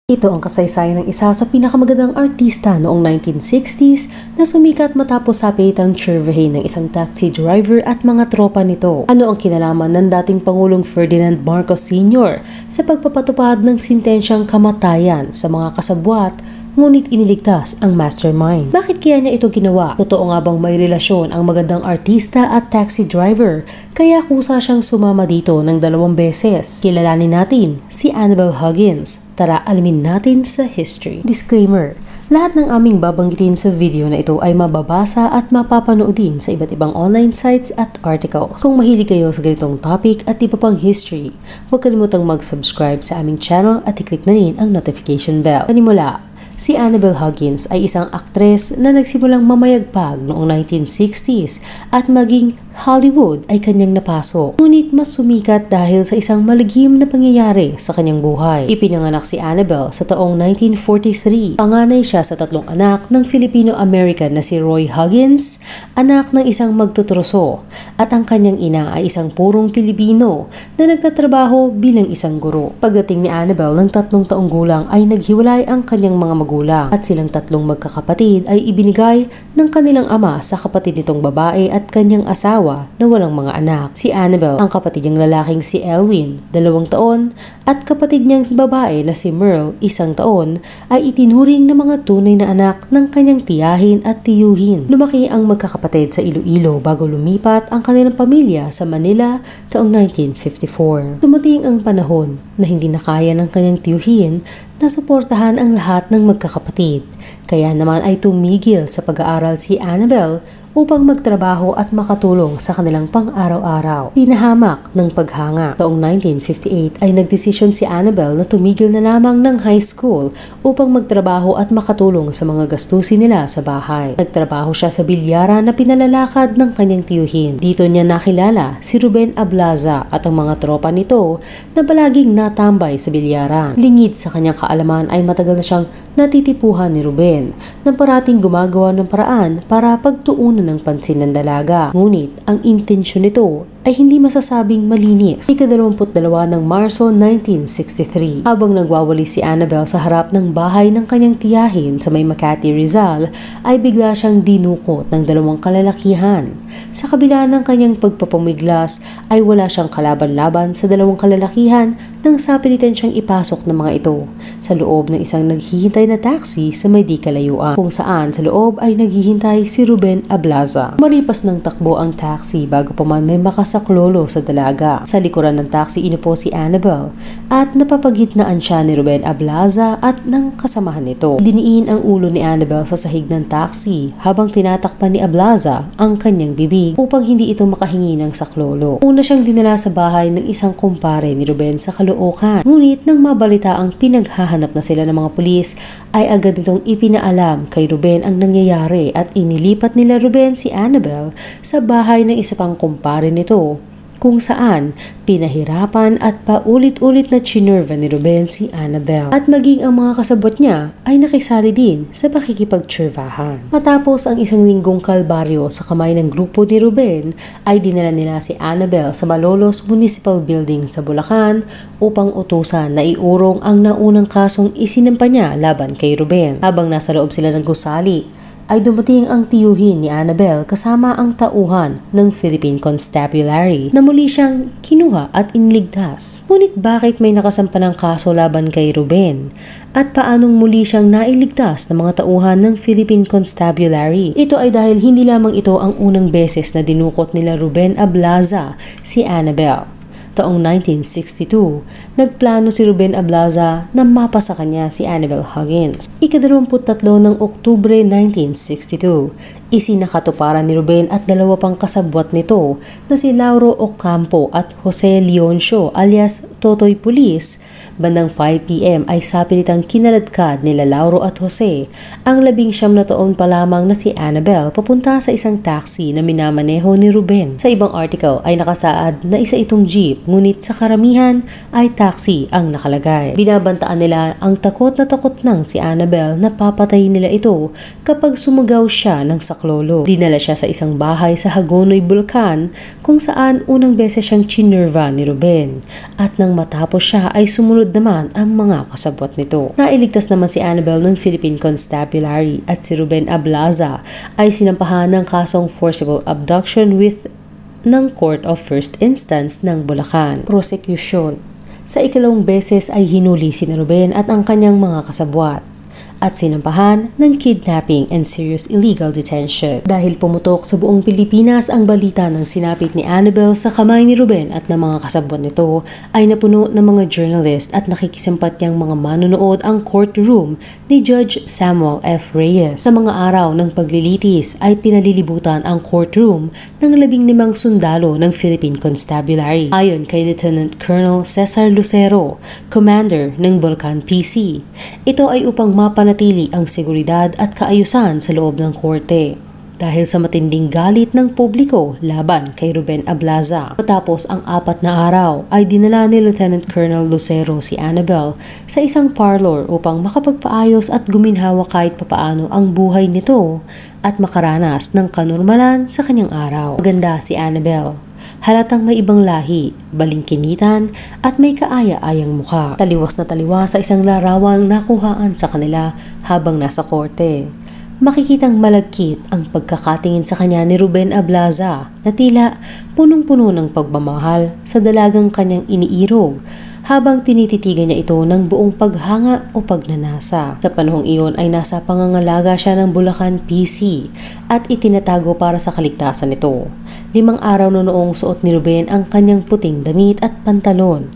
Ito ang kasaysayan ng isa sa pinakamagandang artista noong 1960s na sumikat matapos sapitang tsurvehin ng isang taxi driver at mga tropa nito. Ano ang kinalaman ng dating Pangulong Ferdinand Marcos Sr. sa pagpapatupad ng sentensyang kamatayan sa mga kasabwat ngunit iniligtas ang mastermind? Bakit kaya niya ito ginawa? Totoo nga bang may relasyon ang magandang artista at taxi driver kaya kusa siyang sumama dito ng 2 beses? Kilalanin natin si Annabel Huggins. Tara alamin natin sa history. Disclaimer: lahat ng aming babanggitin sa video na ito ay mababasa at mapapanood din sa iba't ibang online sites at articles. Kung mahilig kayo sa ganitong topic at iba pang history, huwag kalimutang mag-subscribe sa aming channel at i-click na rin ang notification bell. Panimula, si Annabel Huggins ay isang aktres na nagsimulang mamayagpag noong 1960s at maging Hollywood ay kanyang napasok. Ngunit mas sumikat dahil sa isang malagim na pangyayari sa kanyang buhay. Ipinanganak si Annabel sa taong 1943. Panganay siya sa 3 anak ng Filipino-American na si Roy Huggins, anak ng isang magtutroso, at ang kanyang ina ay isang purong Pilipino na nagtatrabaho bilang isang guro. Pagdating ni Annabel ng 3 taong gulang ay naghiwalay ang kanyang mga magulang at silang 3 magkakapatid ay ibinigay ng kanilang ama sa kapatid nitong babae at kanyang asawa na walang mga anak. Si Annabel, ang kapatid niyang lalaking si Elwin, 2 taon, at kapatid niyang babae na si Merle, 1 taon, ay itinuring na mga tunay na anak ng kanyang tiyahin at tiyuhin. Lumaki ang magkakapatid sa Iloilo bago lumipat ang kanilang pamilya sa Manila taong 1954. Dumating ang panahon na hindi na kaya ng kanyang tiyuhin na suportahan ang lahat ng magkakapatid. Kaya naman ay tumigil sa pag-aaral si Annabel upang magtrabaho at makatulong sa kanilang pang-araw-araw. Pinahamak ng paghanga. Taong 1958 ay nagdesisyon si Annabel na tumigil na lamang ng high school upang magtrabaho at makatulong sa mga gastusin nila sa bahay. Nagtrabaho siya sa bilyaran na pinalalakad ng kanyang tiyuhin. Dito niya nakilala si Ruben Ablaza at ang mga tropa nito na palaging natambay sa bilyaran. Lingid sa kanyang kaalaman ay matagal na siyang natitipuhan ni Ruben na parating gumagawa ng paraan para pagtuunan ng pansin ng dalaga. Ngunit ang intensyon nito ay hindi masasabing malinis. Ika-22 ng Marso 1963, habang nagwawali si Annabel sa harap ng bahay ng kanyang tiyahin sa may Makati, Rizal, ay bigla siyang dinukot ng 2 kalalakihan. Sa kabila ng kanyang pagpapamiglas ay wala siyang kalaban-laban sa 2 kalalakihan nang sapilitan siyang ipasok ng mga ito sa loob ng isang naghihintay na taxi sa may di kalayuan, kung saan sa loob ay naghihintay si Ruben Ablaza. Maripas ng takbo ang taxi bago pa man may makasaklolo sa dalaga. Sa likuran ng taxi inupo si Annabel at napapagitnaan siya ni Ruben Ablaza at ng kasamahan nito. Diniin ang ulo ni Annabel sa sahig ng taxi habang tinatakpan ni Ablaza ang kanyang bibig upang hindi ito makahingi ng saklolo. Una siyang dinala sa bahay ng isang kumpare ni Ruben sa Caloocan. Ngunit nang mabalita ang pinaghahanap na sila ng mga pulis ay agad nitong ipinaalam kay Ruben ang nangyayari at inilipat nila Ruben si Annabel sa bahay ng isa pang kumpare nito, kung saan pinahirapan at paulit-ulit na chinerva ni Ruben si Annabel at maging ang mga kasabot niya ay nakisali din sa pakikipagtsurvahan. Matapos ang 1 linggong kalbaryo sa kamay ng grupo ni Ruben ay dinala nila si Annabel sa Malolos Municipal Building sa Bulacan upang utusan na iurong ang naunang kasong isinampa niya laban kay Ruben. Habang nasa loob sila ng gusali ay dumating ang tiyuhin ni Annabel kasama ang tauhan ng Philippine Constabulary na muli siyang kinuha at iniligtas. Ngunit bakit may nakasampa ng kaso laban kay Ruben? At paanong muli siyang nailigtas ng mga tauhan ng Philippine Constabulary? Ito ay dahil hindi lamang ito ang unang beses na dinukot nila Ruben Ablaza si Annabel. Taong 1962, nagplano si Ruben Ablaza na mapa sa kanya si Annabel Huggins. Ika-23 ng Oktubre 1962, isinakatuparan ni Ruben at 2 pang kasabwat nito na si Lauro Ocampo at Jose Leoncio alias Totoy Pulis. Bandang 5 PM ay sapilitang kinaladkad nila Lauro at Jose ang 19 na taon pa lamang na si Annabel papunta sa isang taxi na minamaneho ni Ruben. Sa ibang article ay nakasaad na isa itong jeep, ngunit sa karamihan ay taxi ang nakalagay. Binabantaan nila ang takot na takot nang si Annabel na papatayin nila ito kapag sumugaw siya ng saklolo saklolo. Dinala siya sa isang bahay sa Hagonoy Bulacan kung saan unang beses siyang chinurva ni Ruben. At nang matapos siya ay sumunod naman ang mga kasabwat nito. Nailigtas naman si Annabel ng Philippine Constabulary at si Ruben Ablaza ay sinampahan ng kasong forcible abduction ng Court of First Instance ng Bulacan. Prosecution. Sa ikalawang beses ay hinuli si Ruben at ang kanyang mga kasabwat at sinampahan ng kidnapping and serious illegal detention. Dahil pumutok sa buong Pilipinas ang balita ng sinapit ni Annabel sa kamay ni Ruben at ng mga kasabwat nito, ay napuno ng mga journalist at nakikisimpatyang mga manonood ang courtroom ni Judge Samuel F. Reyes. Sa mga araw ng paglilitis ay pinalilibutan ang courtroom ng 15 sundalo ng Philippine Constabulary. Ayon kay Lieutenant Colonel Cesar Lucero, commander ng Bulacan PC, ito ay upang mapanatili ang seguridad at kaayusan sa loob ng korte dahil sa matinding galit ng publiko laban kay Ruben Ablaza. Matapos ang 4 na araw ay dinala ni Lieutenant Colonel Lucero si Annabel sa isang parlor upang makapagpaayos at guminhawa kahit papaano ang buhay nito at makaranas ng kanormalan sa kanyang araw. Maganda si Annabel. Halatang may ibang lahi, balingkinitan at may kaaya-ayang mukha. Taliwas na taliwas sa isang larawang nakuhaan sa kanila habang nasa korte. Makikitang malagkit ang pagkakatingin sa kanya ni Ruben Ablaza na tila punong-puno ng pagmamahal sa dalagang kanyang iniirog habang tinititigan niya ito ng buong paghanga o pagnanasa. Sa panahong iyon ay nasa pangangalaga siya ng Bulacan PC at itinatago para sa kaligtasan nito. 5 araw noong suot ni Ruben ang kanyang puting damit at pantalon,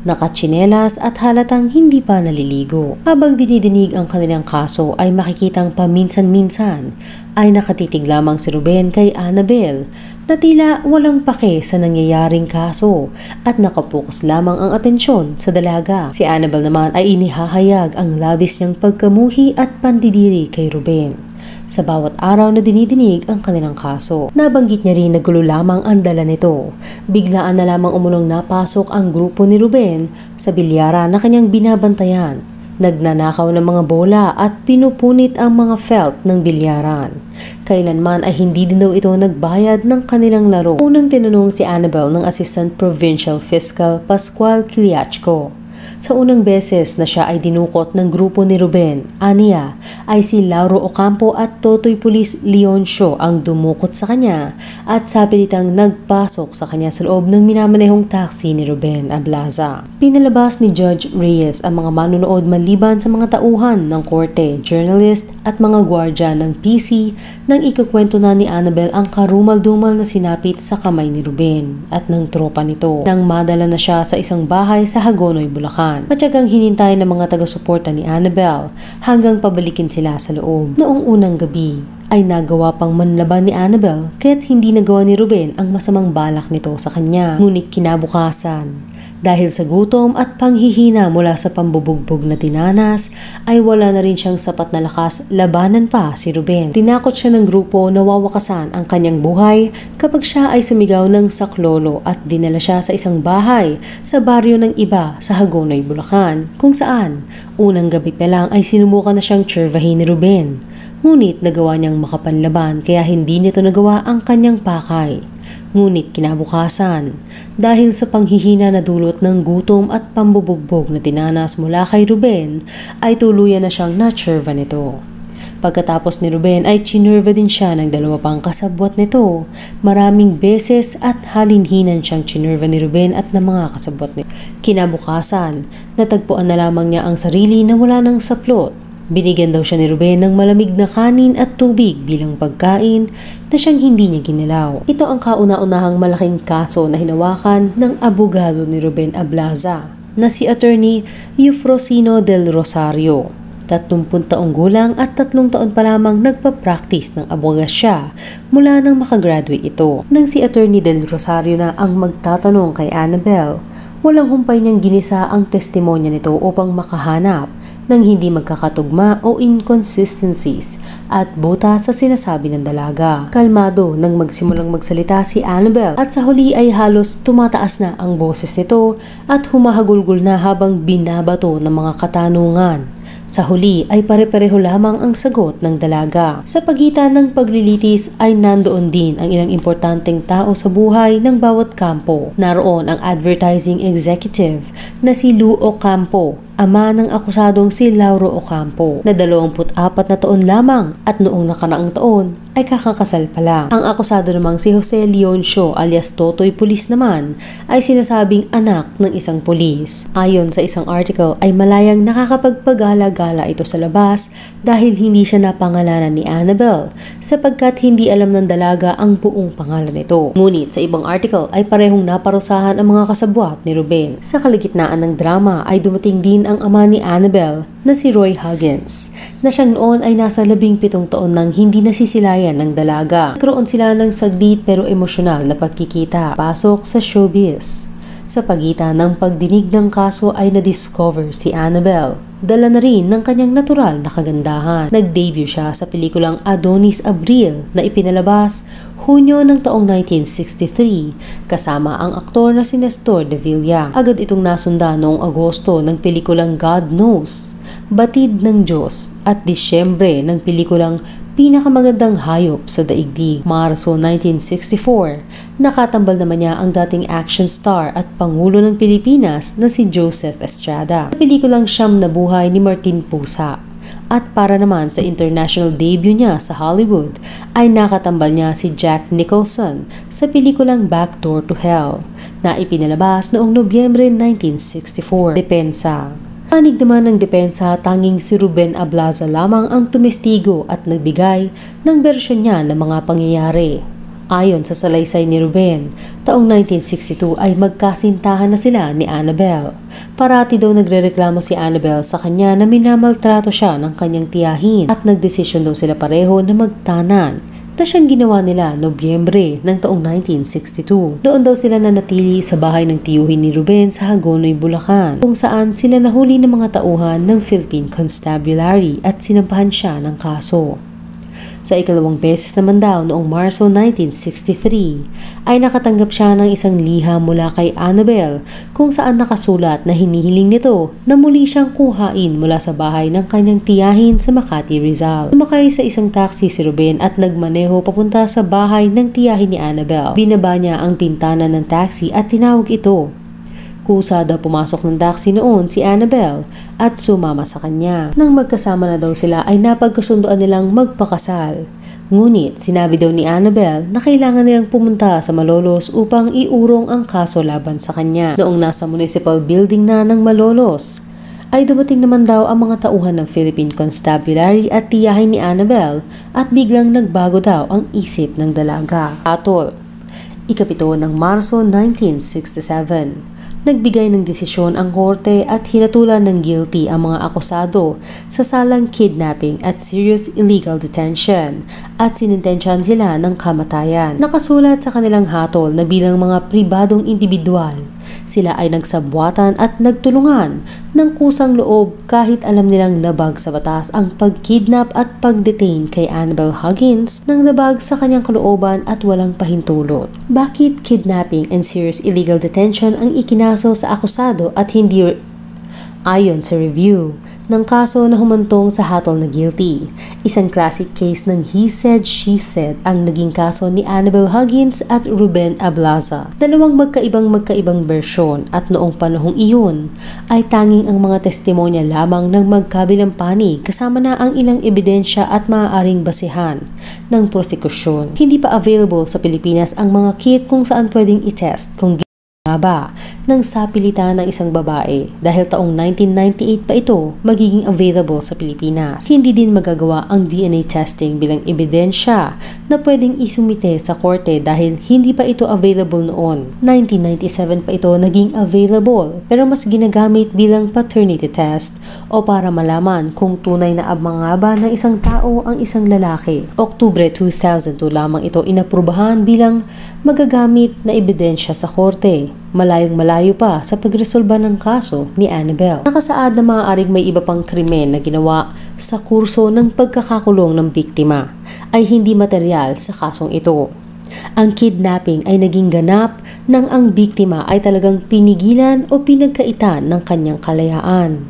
nakatsinelas at halatang hindi pa naliligo. Habang dinidinig ang kanilang kaso ay makikitang paminsan-minsan ay nakatitig lamang si Ruben kay Annabel na tila walang pake sa nangyayaring kaso at nakapokus lamang ang atensyon sa dalaga. Si Annabel naman ay inihahayag ang labis niyang pagkamuhi at pandidiri kay Ruben sa bawat araw na dinidinig ang kanilang kaso. Nabanggit niya rin na gulo lamang ang dala nito. Biglaan na lamang umulong napasok ang grupo ni Ruben sa bilyara na kanyang binabantayan. Nagnanakaw ng mga bola at pinupunit ang mga felt ng bilyaran. Kailanman ay hindi din daw ito nagbayad ng kanilang laro. Unang tinanong si Annabel ng Assistant Provincial Fiscal Pascual Kiliachco. Sa unang beses na siya ay dinukot ng grupo ni Ruben, aniya ay si Lauro Ocampo at Totoy Police Leoncio ang dumukot sa kanya at sapilitang nagpasok sa kanya sa loob ng minamanehong taxi ni Ruben Ablaza. Pinalabas ni Judge Reyes ang mga manonood maliban sa mga tauhan ng korte, journalist at mga gwardya ng PC nang ikukwento na ni Annabel ang karumal-dumal na sinapit sa kamay ni Ruben at ng tropa nito nang madala na siya sa isang bahay sa Hagonoy, Bulacan. Matyagang hinintay ng mga taga-suporta ni Annabel hanggang pabalikin sila sa loob. Noong unang gabi ay nagawa pang manlaban ni Annabel kaya't hindi nagawa ni Ruben ang masamang balak nito sa kanya. Ngunit kinabukasan, dahil sa gutom at panghihina mula sa pambubugbog na tinanas, ay wala na rin siyang sapat na lakas labanan pa si Ruben. Tinakot siya ng grupo na wawakasan ang kanyang buhay kapag siya ay sumigaw ng saklolo at dinala siya sa isang bahay sa baryo ng iba sa Hagonoy, Bulacan, kung saan unang gabi pa lang ay sinumukan na siyang tsurvahin ni Ruben. Ngunit nagawa niyang makapanlaban kaya hindi nito nagawa ang kanyang pakay. Ngunit kinabukasan, dahil sa panghihina na dulot ng gutom at pambubugbog na tinanas mula kay Ruben, ay tuluyan na siyang natsurva nito. Pagkatapos ni Ruben ay chinurva din siya ng 2 pang kasabwat nito. Maraming beses at halinhinan siyang chinurva ni Ruben at ng mga kasabwat nito. Kinabukasan, natagpuan na lamang niya ang sarili na wala ng saplot. Binigyan daw siya ni Ruben ng malamig na kanin at tubig bilang pagkain na siyang hindi niya ginalaw. Ito ang kauna-unahang malaking kaso na hinawakan ng abogado ni Ruben Ablaza na si Attorney Eufrosino del Rosario. 30 taong gulang at 3 taon pa lamang nagpa-practice ng abogasya mula nang makagraduate ito. Nang si Attorney del Rosario na ang magtatanong kay Annabel, walang humpay niyang ginisa ang testimonya nito upang makahanap ng hindi magkakatugma o inconsistencies at buta sa sinasabi ng dalaga. Kalmado nang magsimulang magsalita si Annabel at sa huli ay halos tumataas na ang boses nito at humahagulgol na habang binabato ng mga katanungan Sa huli ay pare-pareho lamang ang sagot ng dalaga. Sa pagitan ng paglilitis ay nandoon din ang ilang importanteng tao sa buhay ng bawat kampo. Naroon ang advertising executive na si Lou Ocampo, ama ng akusadong si Lauro Ocampo, na 24 na taon lamang at noong nakaraang taon ay kakakasal pa lang. Ang akusado namang si Jose Leoncio alias Totoy Pulis naman ay sinasabing anak ng isang pulis. Ayon sa isang article ay malayang nakakapagpagala-gala ito sa labas dahil hindi siya napangalanan ni Annabelle sapagkat hindi alam ng dalaga ang buong pangalan nito. Ngunit sa ibang article ay parehong naparusahan ang mga kasabwat ni Ruben. Sa kaligitnaan ng drama ay dumating din ang ama ni Annabelle na si Roy Huggins na siyang noon ay nasa 17 taon nang hindi nasisilayan ng dalaga. Nagkaroon sila ng saglit pero emosyonal na pagkikita pasok sa showbiz. Sa pagitan ng pagdinig ng kaso ay na-discover si Annabelle. Dala na rin ng kanyang natural na kagandahan. Nag-debut siya sa pelikulang Adonis Abril na ipinalabas Hunyo ng taong 1963 kasama ang aktor na si Nestor de Villa. Agad itong nasunda noong Agosto ng pelikulang God Knows, Batid ng Diyos at Disyembre ng pelikulang Pinakamagandang Hayop sa Daigdig. Marso 1964, nakatambal naman niya ang dating action star at Pangulo ng Pilipinas na si Joseph Estrada sa pelikulang Siyam na Buhay ni Martin Pusa. At para naman sa international debut niya sa Hollywood ay nakatambal niya si Jack Nicholson sa pelikulang Backdoor to Hell na ipinalabas noong Nobyembre 1964. Depensa. Panig naman ng depensa, tanging si Ruben Ablaza lamang ang tumestigo at nagbigay ng bersyon niya ng mga pangyayari. Ayon sa salaysay ni Ruben, taong 1962 ay magkasintahan na sila ni Annabelle. Parati daw nagrereklamo si Annabelle sa kanya na minamaltrato siya ng kanyang tiyahin at nagdesisyon daw sila pareho na magtanan na siyang ginawa nila Nobyembre ng taong 1962. Doon daw sila nanatili sa bahay ng tiyuhin ni Ruben sa Hagonoy, Bulacan, kung saan sila nahuli ng mga tauhan ng Philippine Constabulary at sinampahan siya ng kaso. Sa ikalawang beses naman daw noong Marso 1963 ay nakatanggap siya ng isang liham mula kay Annabelle kung saan nakasulat na hinihiling nito na muli siyang kuhain mula sa bahay ng kanyang tiyahin sa Makati, Rizal. Sumakay sa isang taxi si Ruben at nagmaneho papunta sa bahay ng tiyahin ni Annabelle. Binaba niya ang pintana ng taxi at tinawag ito. Kusa daw pumasok ng taxi noon si Annabelle at sumama sa kanya. Nang magkasama na daw sila ay napagkasunduan nilang magpakasal. Ngunit sinabi daw ni Annabelle na kailangan nilang pumunta sa Malolos upang iurong ang kaso laban sa kanya. Noong nasa municipal building na ng Malolos ay dumating naman daw ang mga tauhan ng Philippine Constabulary at tiyahin ni Annabelle at biglang nagbago daw ang isip ng dalaga. Atol. Ikapito ng Marso 1967. Nagbigay ng desisyon ang korte at hinatulan ng guilty ang mga akusado sa salang kidnapping at serious illegal detention at sinintensyahan sila ng kamatayan. Nakasulat sa kanilang hatol na bilang mga pribadong individual, sila ay nagsabwatan at nagtulungan ng kusang loob kahit alam nilang labag sa batas ang pagkidnap at pagdetain kay Annabelle Huggins nang labag sa kanyang kalooban at walang pahintulot. Bakit kidnapping and serious illegal detention ang ikinaso sa akusado at hindi ayon sa review ng kaso na humantong sa hatol na guilty? Isang classic case ng he said, she said ang naging kaso ni Annabelle Huggins at Ruben Ablaza. Dalawang magkaibang bersyon at noong panahong iyon ay tanging ang mga testimonya lamang ng magkabilang panig kasama na ang ilang ebidensya at maaaring basehan ng prosekusyon. Hindi pa available sa Pilipinas ang mga kit kung saan pwedeng i-test kung ba ng sapilitan ng isang babae dahil taong 1998 pa ito magiging available sa Pilipinas. Hindi din magagawa ang DNA testing bilang ebidensya na pwedeng isumite sa korte dahil hindi pa ito available noon. 1997 pa ito naging available pero mas ginagamit bilang paternity test o para malaman kung tunay na abang nga ba ng isang tao ang isang lalaki. Oktubre 2002 lamang ito inaprubahan bilang magagamit na ebidensya sa korte. Malayong-malayo pa sa pagresolba ng kaso ni Annabelle. Nakasaad na maaaring may iba pang krimen na ginawa sa kurso ng pagkakakulong ng biktima ay hindi material sa kasong ito. Ang kidnapping ay naging ganap nang ang biktima ay talagang pinigilan o pinagkaitan ng kanyang kalayaan.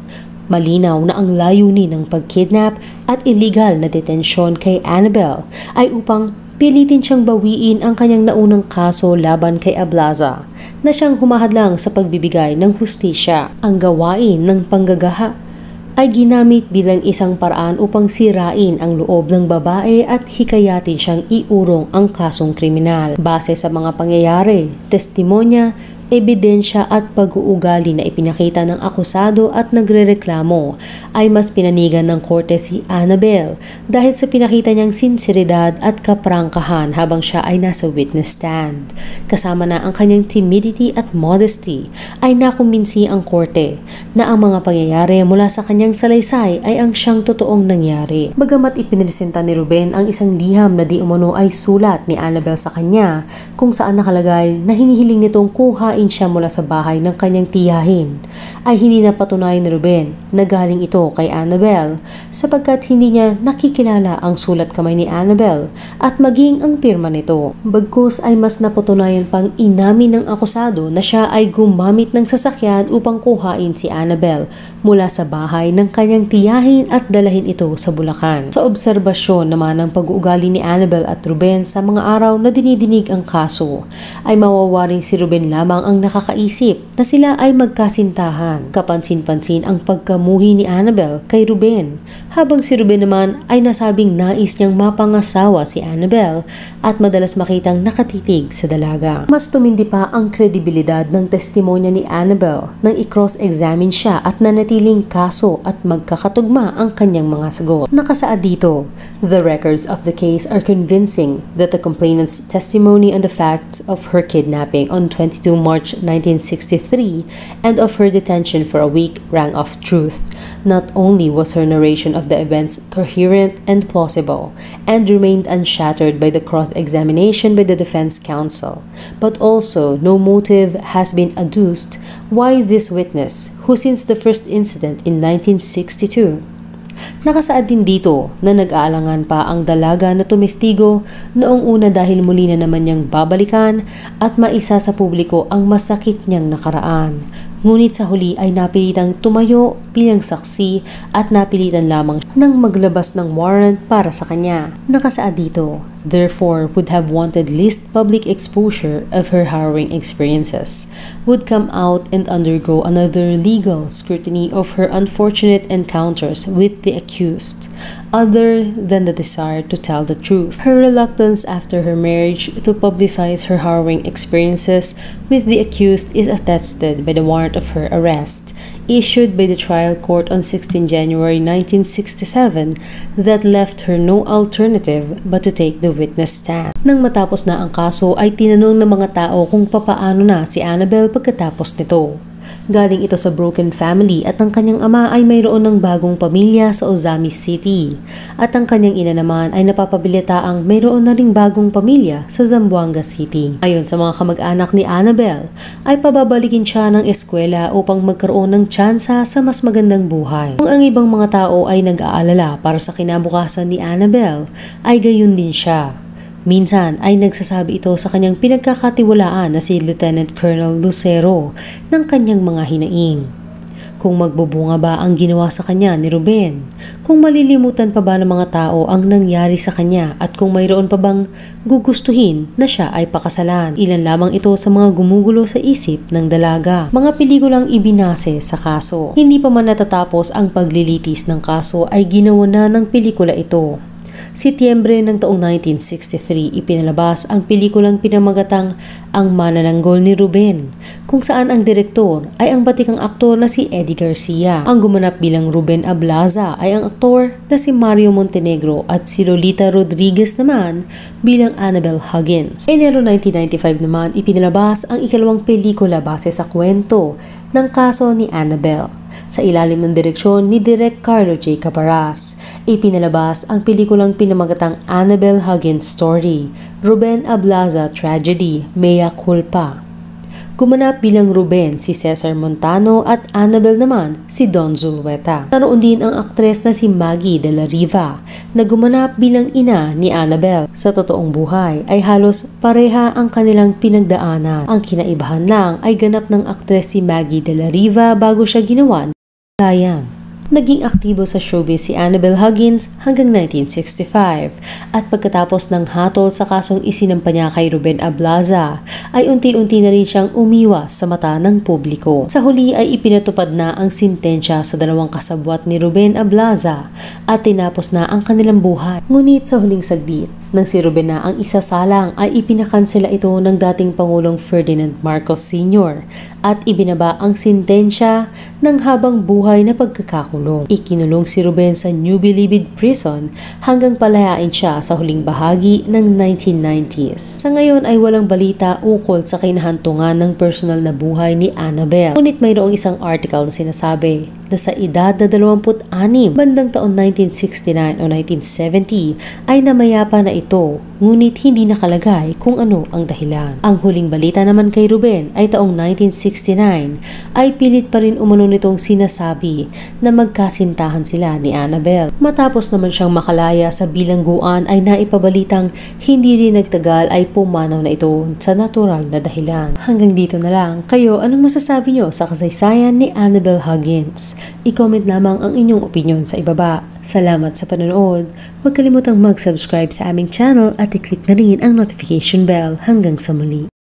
Malinaw na ang layunin ng pagkidnap at illegal na detensyon kay Annabelle ay upang pilitin siyang bawiin ang kanyang naunang kaso laban kay Ablaza na siyang humahadlang sa pagbibigay ng hustisya. Ang gawain ng panggagaha ay ginamit bilang isang paraan upang sirain ang loob ng babae at hikayatin siyang iurong ang kasong kriminal. Base sa mga pangyayari, testimonya, ebidensya at pag-uugali na ipinakita ng akusado at nagrereklamo ay mas pinanigan ng korte si Annabelle dahil sa pinakita niyang sinseridad at kaprangkahan habang siya ay nasa witness stand. Kasama na ang kanyang timidity at modesty ay nakumbinsi ang korte na ang mga pangyayari mula sa kanyang salaysay ay ang siyang totoong nangyari. Bagamat ipinresenta ni Ruben ang isang liham na di umano ay sulat ni Annabelle sa kanya kung saan nakalagay na hinihiling nitong kuha siya mula sa bahay ng kanyang tiyahin, ay hindi na patunay ni Ruben na galing ito kay Annabelle sapagkat hindi niya nakikilala ang sulat kamay ni Annabelle at maging ang pirma nito. Bagkus ay mas napatunayan pang inamin ng akusado na siya ay gumamit ng sasakyan upang kuhain si Annabelle mula sa bahay ng kanyang tiyahin at dalahin ito sa Bulacan. Sa obserbasyon naman ng pag-uugali ni Annabelle at Ruben sa mga araw na dinidinig ang kaso, ay mawawaring si Ruben lamang ang nakakaisip na sila ay magkasintahan. Kapansin-pansin ang pagkamuhi ni Annabelle kay Ruben, habang si Ruben naman ay nasabing nais niyang mapangasawa si Annabelle at madalas makitang nakatitig sa dalaga. Mas tumindi pa ang kredibilidad ng testimonya ni Annabelle nang i-cross-examine siya at nanatiling kaso at magkakatugma ang kanyang mga sagot. Nakasaad dito, the records of the case are convincing that the complainant's testimony on the facts of her kidnapping on 22 March 1963 and of her detention for a week rang of truth. Not only was her narration of the events coherent and plausible and remained unshattered by the cross-examination by the defense counsel, but also no motive has been adduced why this witness, who since the first incident in 1962, nakasaad din dito na nag-aalangan pa ang dalaga na tumestigo noong una dahil muli na naman niyang babalikan at maisa sa publiko ang masakit niyang nakaraan. Ngunit sa huli ay napilitang tumayo bilang saksi at napilitan lamang ng maglabas ng warrant para sa kanya. Nakasaad dito, therefore would have wanted least public exposure of her harrowing experiences, would come out and undergo another legal scrutiny of her unfortunate encounters with the accused, other than the desire to tell the truth. Her reluctance after her marriage to publicize her harrowing experiences with the accused is attested by the warrant of her arrest, issued by the trial court on 16 January 1967 that left her no alternative but to take the witness stand. Nang matapos na ang kaso ay tinanong ng mga tao kung papaano na si Annabelle pagkatapos nito. Galing ito sa broken family at ang kanyang ama ay mayroon ng bagong pamilya sa Ozamis City at ang kanyang ina naman ay napapabilitaang mayroon na ring bagong pamilya sa Zamboanga City. Ayon sa mga kamag-anak ni Annabelle ay pababalikin siya ng eskwela upang magkaroon ng tsansa sa mas magandang buhay. Kung ang ibang mga tao ay nag-aalala para sa kinabukasan ni Annabelle ay gayon din siya. Minsan ay nagsasabi ito sa kanyang pinagkakatiwalaan na si Lieutenant Colonel Lucero ng kanyang mga hinaing. Kung magbubunga ba ang ginawa sa kanya ni Ruben? Kung malilimutan pa ba ng mga tao ang nangyari sa kanya at kung mayroon pa bang gugustuhin na siya ay pakasalan? Ilan lamang ito sa mga gumugulo sa isip ng dalaga. Mga pelikulang ibinase sa kaso. Hindi pa man natatapos ang paglilitis ng kaso ay ginawa na ng pelikula ito. Setyembre ng taong 1963, ipinalabas ang pelikulang pinamagatang Ang Manananggol ni Ruben, kung saan ang direktor ay ang batikang aktor na si Eddie Garcia. Ang gumanap bilang Ruben Ablaza ay ang aktor na si Mario Montenegro at si Lolita Rodriguez naman bilang Annabelle Huggins. Enero 1995 naman, ipinalabas ang ikalawang pelikula base sa kwento ng kaso ni Annabelle. Sa ilalim ng direksyon ni Direk Carlo J. Caparas, ipinalabas ang pelikulang pinamagatang Annabelle Huggins Story, Ruben Ablaza Tragedy, Mea Culpa. Gumanap bilang Ruben si Cesar Montano at Annabelle naman si Don Zulueta. Naroon din ang aktres na si Maggie de la Riva na gumanap bilang ina ni Annabelle. Sa totoong buhay ay halos pareha ang kanilang pinagdaanan. Ang kinaibahan lang ay ganap ng aktres si Maggie de la Riva bago siya ginawan Ryan. Naging aktibo sa showbiz si Annabel Huggins hanggang 1965 at pagkatapos ng hatol sa kasong isinampa niya kay Ruben Ablaza ay unti-unti na rin siyang umiwas sa mata ng publiko. Sa huli ay ipinatupad na ang sintensya sa dalawang kasabwat ni Ruben Ablaza at tinapos na ang kanilang buhay. Ngunit sa huling saglit, nang si Ruben na ang isasalang ay ipinakansela ito ng dating Pangulong Ferdinand Marcos Sr. at ibinaba ang sintensya ng habang buhay na pagkakakulong. Ikinulong si Ruben sa New Bilibid Prison hanggang palayain siya sa huling bahagi ng 1990s. Sa ngayon ay walang balita ukol sa kinahantungan ng personal na buhay ni Annabel. Ngunit mayroong isang article na sinasabi na sa edad na 26, bandang taon 1969 o 1970 ay namayapa na ito, ngunit hindi nakalagay kung ano ang dahilan. Ang huling balita naman kay Ruben ay taong 1969 ay pilit pa rin umano nitong sinasabi na magkasintahan sila ni Annabel. Matapos naman siyang makalaya sa bilangguan ay naipabalitang hindi rin nagtagal ay pumanaw na ito sa natural na dahilan. Hanggang dito na lang. Kayo, anong masasabi nyo sa kasaysayan ni Annabel Huggins? I-comment lamang ang inyong opinion sa ibaba. Salamat sa panonood. Huwag kalimutang mag-subscribe sa aming channel at i-click na rin ang notification bell. Hanggang sa muli.